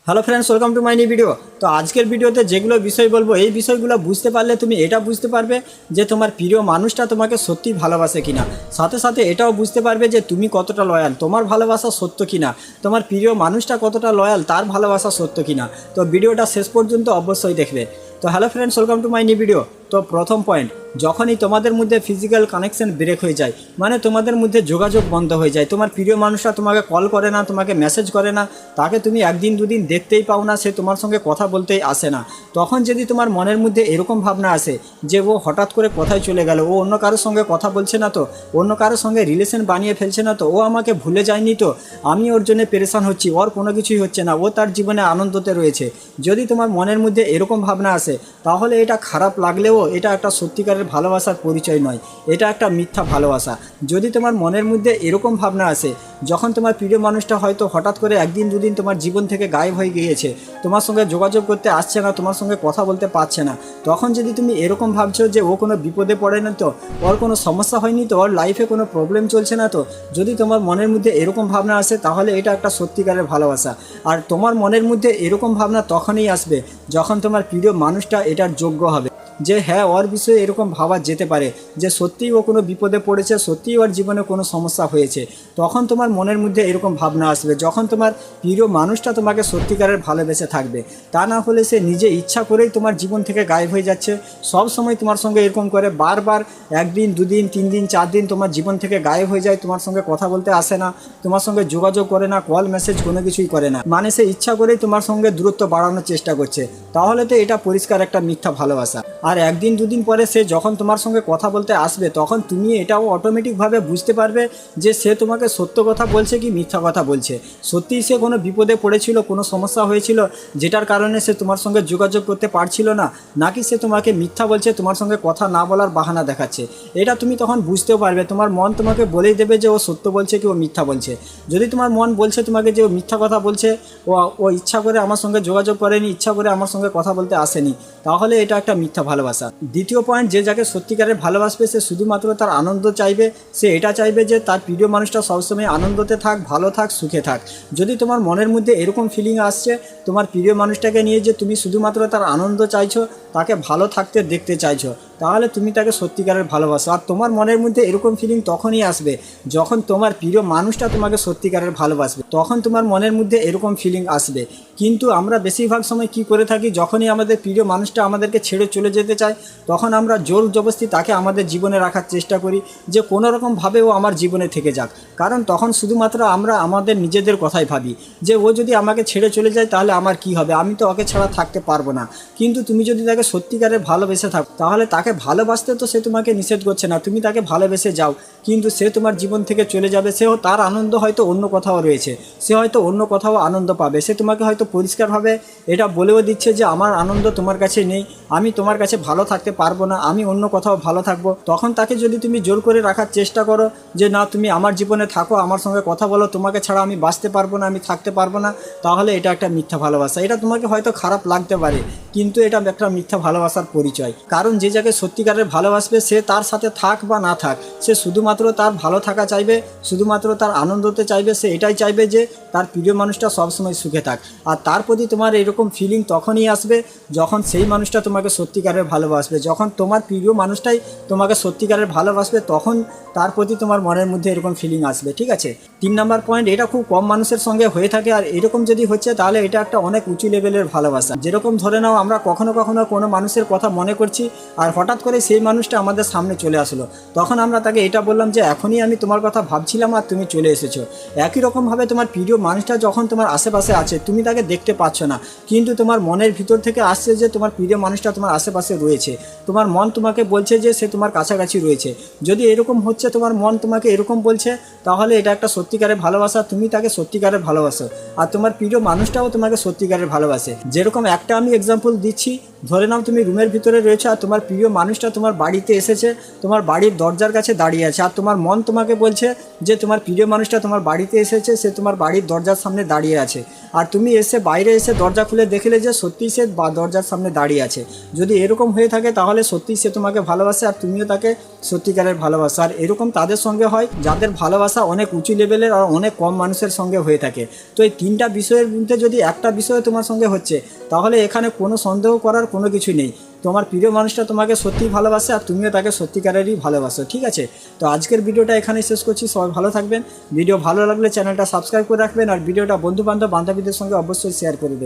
Hello friends, welcome to my new video. তো আজকের ভিডিওতে যেগুলো বিষয় বলবো, এই বিষয়গুলো বুঝতে পারলে তুমি এটা বুঝতে পারবে যে তোমার প্রিয় মানুষটা তোমাকে সত্যি ভালোবাসে কিনা। সাথে সাথে এটাও বুঝতে পারবে যে তুমি কতটা লয়াল, তোমার ভালোবাসা সত্য কিনা, তোমার প্রিয় মানুষটা কতটা লয়াল, তার ভালোবাসা সত্য কিনা। তো ভিডিওটা শেষ পর্যন্ত অবশ্যই দেখবে। তো hello friends, welcome to my new video. তো প্রথম পয়েন্ট, যখনই তোমাদের মধ্যে ফিজিক্যাল কানেকশন ব্রেক হয়ে যায়, মানে তোমাদের মধ্যে যোগাযোগ বন্ধ হয়ে যায়, তোমার প্রিয় মানুষটা তোমাকে কল করে না, তোমাকে মেসেজ করে না, তাকে তুমি একদিন দুদিন দেখতেই পাও না, সে তোমার সঙ্গে কথা বলতেই আসে না, তখন যদি তোমার মনের মধ্যে এরকম ভাবনা আসে যে ও হঠাৎ করে কোথায় চলে গেল, ও অন্য কারোর সঙ্গে কথা বলছে না তো, অন্য কারোর সঙ্গে রিলেশন বানিয়ে ফেলছে না তো, ও আমাকে ভুলে যায়নি তো, আমি ওর জন্য পেরেশান হচ্ছি, ওর কোনো কিছুই হচ্ছে না, ও তার জীবনে আনন্দতে রয়েছে, যদি তোমার মনের মধ্যে এরকম ভাবনা আসে, তাহলে এটা খারাপ লাগলেও এটা একটা সত্যিকারের ভালোবাসার পরিচয় নয়, এটা একটা মিথ্যা ভালোবাসা। যদি তোমার মনের মধ্যে এরকম ভাবনা আসে, যখন তোমার প্রিয় মানুষটা হয়তো হঠাৎ করে একদিন দুদিন তোমার জীবন থেকে গায়েব হয়ে গিয়েছে, তোমার সঙ্গে যোগাযোগ করতে আসছে না, তোমার সঙ্গে কথা বলতে পারছে না, তখন যদি তুমি এরকম ভাবছো যে ও কোনো বিপদে পড়ে না তো, ওর কোনো সমস্যা হয়নি তো, ওর লাইফে কোনো প্রবলেম চলছে না তো, যদি তোমার মনের মধ্যে এরকম ভাবনা আসে, তাহলে এটা একটা সত্যিকারের ভালোবাসা। আর তোমার মনের মধ্যে এরকম ভাবনা তখনই আসবে যখন তোমার প্রিয় মানুষটা এটার যোগ্য হবে, যে হ্যাঁ, ওর বিষয়ে এরকম ভাবা যেতে পারে যে সত্যিই ও কোনো বিপদে পড়েছে, সত্যিই ওর জীবনে কোনো সমস্যা হয়েছে, তখন তোমার মনের মধ্যে এরকম ভাবনা আসবে, যখন তোমার প্রিয় মানুষটা তোমাকে সত্যিকারের ভালোবেসে থাকবে। তা না হলে সে নিজে ইচ্ছা করেই তোমার জীবন থেকে গায়েব হয়ে যাচ্ছে, সব সময় তোমার সঙ্গে এরকম করে বারবার একদিন দুদিন 3 দিন 4 দিন তোমার জীবন থেকে গায়েব হয়ে যায়, তোমার সঙ্গে কথা বলতে আসে না, তোমার সঙ্গে যোগাযোগ করে না, কল মেসেজ কোনো কিছুই করে না, মানে সে ইচ্ছা করেই তোমার সঙ্গে দূরত্ব বাড়ানোর চেষ্টা করছে, তাহলে তো এটা পরিষ্কার একটা মিথ্যা ভালোবাসা। আর একদিন দুদিন পরে সে যখন তোমার সঙ্গে কথা বলতে আসবে, তখন তুমি এটাও অটোমেটিকভাবে বুঝতে পারবে যে সে তোমাকে সত্য কথা বলছে কি মিথ্যা কথা বলছে, সত্যিই সে কোনো বিপদে পড়েছিল, কোনো সমস্যা হয়েছিল যেটার কারণে সে তোমার সঙ্গে যোগাযোগ করতে পারছিল না, নাকি সে তোমাকে মিথ্যা বলছে, তোমার সঙ্গে কথা না বলার বাহানা দেখাচ্ছে। এটা তুমি তখন বুঝতেও পারবে, তোমার মন তোমাকে বলেই দেবে যে ও সত্য বলছে কি ও মিথ্যা বলছে। যদি তোমার মন বলছে তোমাকে যে ও মিথ্যা কথা বলছে, ও ইচ্ছা করে আমার সঙ্গে যোগাযোগ করেনি, ইচ্ছা করে আমার সঙ্গে কথা বলতে আসেনি, তাহলে এটা একটা মিথ্যা ভালোবাসা। দ্বিতীয় পয়েন্ট, যে যাকে সত্যিকারের ভালোবাসবে সে শুধুমাত্র তার আনন্দ চাইবে, সে এটা চাইবে যে তার প্রিয় মানুষটা সবসময় আনন্দতে থাক, ভালো থাক, সুখে থাক। যদি তোমার মনের মধ্যে এরকম ফিলিং আসছে তোমার প্রিয় মানুষটাকে নিয়ে যে তুমি শুধুমাত্র তার আনন্দ চাইছো, তাকে ভালো থাকতে দেখতে চাইছো, তাহলে তুমি তাকে সত্যিকারের ভালোবাসো। আর তোমার মনের মধ্যে এরকম ফিলিং তখনই আসবে যখন তোমার প্রিয় মানুষটা তোমাকে সত্যিকারের ভালোবাসবে, তখন তোমার মনের মধ্যে এরকম ফিলিং আসবে। কিন্তু আমরা বেশিরভাগ সময় কি করে থাকি, যখনই আমাদের প্রিয় মানুষটা আমাদেরকে ছেড়ে চলে যেতে চায়, তখন আমরা জোর জবরদস্তি তাকে আমাদের জীবনে রাখার চেষ্টা করি, যে কোনো রকমভাবে ও আমার জীবনে থেকে যাক। কারণ তখন শুধুমাত্র আমরা আমাদের নিজেদের কথাই ভাবি, যে ও যদি আমাকে ছেড়ে চলে যায় তাহলে আমার কি হবে, আমি তো ওকে ছাড়া থাকতে পারবো না। কিন্তু তুমি যদি তাকে সত্যিকারের ভালোবেসে থাকো, তাহলে তাকে ভালোবাসতে তো সে তোমাকে নিষেধ করছে না, তুমি তাকে ভালোবেসে যাও, কিন্তু সে তোমার জীবন থেকে চলে যাবে, সেও তার আনন্দ হয়তো অন্য কোথাও রয়েছে, সে হয়তো অন্য কোথাও আনন্দ পাবে, সে তোমাকে হয়তো পরিষ্কারভাবে এটা বলেও দিচ্ছে যে আমার আনন্দ তোমার কাছে নেই, আমি তোমার কাছে ভালো থাকতে পারবো না, আমি অন্য কোথাও ভালো থাকবো। তখন তাকে যদি তুমি জোর করে রাখার চেষ্টা করো যে না, তুমি আমার জীবনে থাকো, আমার সঙ্গে কথা বলো, তোমাকে ছাড়া আমি বাঁচতে পারবো না, আমি থাকতে পারবো না, তাহলে এটা একটা মিথ্যা ভালোবাসা। এটা তোমাকে হয়তো খারাপ লাগতে পারে, কিন্তু এটা একটা মিথ্যা ভালোবাসার পরিচয়। কারণ যে যাকে সত্যিকারের ভালোবাসবে সে তার সাথে থাক বা না থাক, সে শুধুমাত্র তার ভালো থাকা চাইবে, শুধুমাত্র তার আনন্দতে চাইবে, সে এটাই চাইবে যে তার প্রিয় মানুষটা সবসময় সুখে থাক। আর তার প্রতি তোমার এরকম ফিলিং তখনই আসবে যখন সেই মানুষটা তোমাকে সত্যিকারের ভালোবাসবে, যখন তোমার প্রিয় মানুষটাই তোমাকে সত্যিকারের ভালোবাসবে, তখন তার প্রতি তোমার মনের মধ্যে এরকম ফিলিং আসবে। ঠিক আছে। 3 নম্বর পয়েন্ট, এটা খুব কম মানুষের সঙ্গে হয়ে থাকে, আর এরকম যদি হচ্ছে তাহলে এটা একটা অনেক উঁচু লেভেলের ভালোবাসা। যেরকম ধরে নাও আমরা কখনো কখনো কোনো মানুষের কথা মনে করছি, আর হঠাৎ করে সেই মানুষটা আমাদের সামনে চলে আসলো, তখন আমরা তাকে এটা বললাম যে এখনই আমি তোমার কথা ভাবছিলাম আর তুমি চলে এসেছো। একই রকমভাবে তোমার প্রিয় মানুষটা যখন তোমার আশেপাশে আছে, তুমি তাকে দেখতে পাচ্ছ না, কিন্তু তোমার মনের ভিতর থেকে আসছে যে তোমার প্রিয় মানুষটা তোমার আশেপাশে রয়েছে, তোমার মন তোমাকে বলছে যে সে তোমার কাছাকাছি রয়েছে। যদি এরকম হচ্ছে, তোমার মন তোমাকে এরকম বলছে, তাহলে এটা একটা সত্যিকারের ভালোবাসা, তুমি তাকে সত্যিকারের ভালোবাসো, আর তোমার প্রিয় মানুষটাও তোমাকে সত্যিকারের ভালোবাসে। যেরকম একটা আমি এক্সাম্পল দিচ্ছি, ধরে নাও তুমি রুমের ভিতরে রয়েছো আর তোমার প্রিয় মানুষটা তোমার বাড়িতে এসেছে, তোমার বাড়ির দরজার কাছে দাঁড়িয়ে আছে, আর তোমার মন তোমাকে বলছে যে তোমার প্রিয় মানুষটা তোমার বাড়িতে এসেছে, সে তোমার বাড়ির দরজার সামনে দাঁড়িয়ে আছে। আর তুমি এসে বাইরে এসে দরজা খুলে দেখলে যে সত্যিই সে দরজার সামনে দাঁড়িয়ে আছে। যদি এরকম হয়ে থাকে তাহলে সত্যিই সে তোমাকে ভালোবাসে আর তুমিও তাকে সত্যিকারের ভালোবাসো। আর এরকম তাদের সঙ্গে হয় যাদের ভালোবাসা অনেক উঁচু লেভেলের আর অনেক কম মানুষের সঙ্গে হয়ে থাকে। তো এই তিনটা বিষয়ের মধ্যে যদি একটা বিষয় তোমার সঙ্গে হচ্ছে, তাহলে এখানে কোনো সন্দেহ করার কোনো কিছু নেই। তোমার প্রিয় মানুষটা তোমাকে সত্যিই ভালোবাসে আর তুমিও তাকে সত্যিকারেরই ভালোবাসো। ঠিক আছে, তো আজকের ভিডিওটা এখানেই শেষ করছি। সবাই ভালো থাকবেন। ভিডিও ভালো লাগলে চ্যানেলটা সাবস্ক্রাইব করে রাখবেন আর ভিডিওটা বন্ধু বান্ধবীদের সঙ্গে অবশ্যই শেয়ার করে দেবেন।